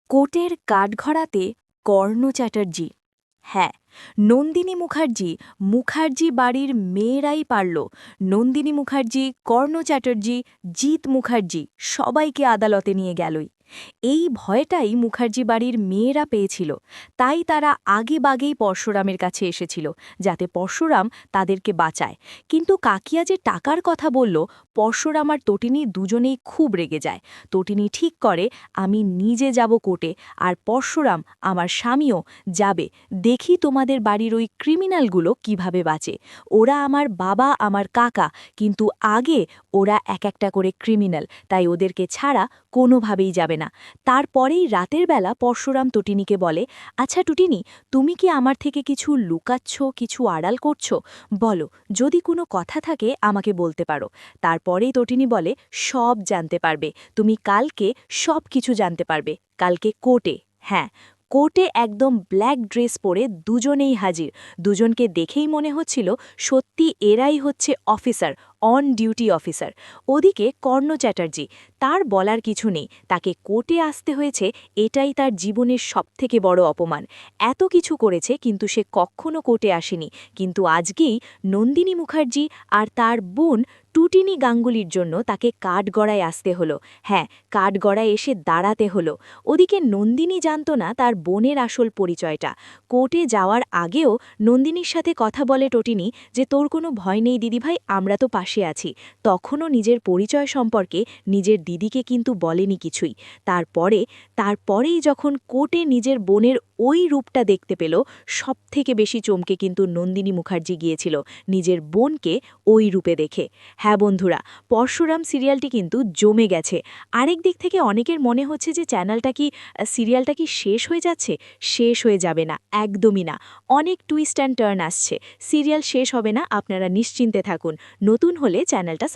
কোর্টের কাঠগড়াতে কর্ণ চ্যাটার্জি। হ্যাঁ, নন্দিনী মুখার্জি বাড়ির মেয়েরাই পারল। নন্দিনী মুখার্জি, কর্ণ চ্যাটার্জি, জিৎ মুখার্জি সবাইকে আদালতে নিয়ে গেলই। এই ভয়টাই মুখার্জি বাড়ির মেয়েরা পেয়েছিল। তাই তারা আগেভাগেই পরশুরামের কাছে এসেছিল, যাতে পরশুরাম তাদেরকে বাঁচায়। কিন্তু কাকিয়া যে টাকার কথা বলল, পরশুরাম আর তটিনী দুজনেই খুব রেগে যায়। তটিনী ঠিক করে, আমি নিজে যাব কোর্টে, আর পরশুরাম আমার স্বামীও যাবে। দেখি তোমাদের বাড়ির ওই ক্রিমিনালগুলো কিভাবে বাঁচে। ওরা আমার বাবা, আমার কাকা, কিন্তু আগে ওরা এক একটা করে ক্রিমিনাল, তাই ওদেরকে ছাড়া কোনোভাবেই যাবে না। তারপরেই রাতের বেলা পরশুরাম তটিনীকে বলে, আচ্ছা টুটিনি, তুমি কি আমার থেকে কিছু লুকাচ্ছ, কিছু আড়াল করছো? বলো, যদি কোনো কথা থাকে আমাকে বলতে পারো। তারপরেই তটিনী বলে, সব জানতে পারবে, তুমি কালকে সব কিছু জানতে পারবে, কালকে কোর্টে। হ্যাঁ, কোর্টে একদম ব্ল্যাক ড্রেস পরে দুজনেই হাজির। দুজনকে দেখেই মনে হচ্ছিল সত্যি এরাই হচ্ছে অফিসার, অন ডিউটি অফিসার। ওদিকে কর্ণ চ্যাটার্জি, তার বলার কিছু নেই, তাকে কোর্টে আসতে হয়েছে, এটাই তার জীবনের সবথেকে বড় অপমান। এত কিছু করেছে কিন্তু সে কখনো কোর্টে আসেনি, কিন্তু আজকেই নন্দিনী মুখার্জি আর তার বোন টুটিনি গাঙ্গুলির জন্য তাকে কাঠগড়ায় আসতে হলো। হ্যাঁ, কাঠগড়ায় এসে দাঁড়াতে হলো। ওদিকে নন্দিনী জানত না তার বোনের আসল পরিচয়টা। কোর্টে যাওয়ার আগেও নন্দিনীর সাথে কথা বলে টটিনি যে, তোর কোনো ভয় নেই দিদিভাই, আমরা তো পাশে আছি। তখনও নিজের পরিচয় সম্পর্কে নিজের দিদিকে কিন্তু বলেনি কিছুই। তারপরেই যখন কোর্টে নিজের বোনের ওই রূপটা দেখতে পেল, সবথেকে বেশি চমকে কিন্তু নন্দিনী মুখার্জি গিয়েছিল নিজের বোনকে ওই রূপে দেখে। হ্যাঁ বন্ধুরা, পরশুরাম সিরিয়ালটি কিন্তু জমে গেছে। আরেক দিক থেকে অনেকের মনে হচ্ছে যে সিরিয়ালটা কি শেষ হয়ে যাচ্ছে? শেষ হয়ে যাবে না, একদমই না। অনেক টুইস্ট অ্যান্ড টার্ন আসছে। সিরিয়াল শেষ হবে না, আপনারা নিশ্চিন্তে থাকুন। নতুন হলে চ্যানেলটা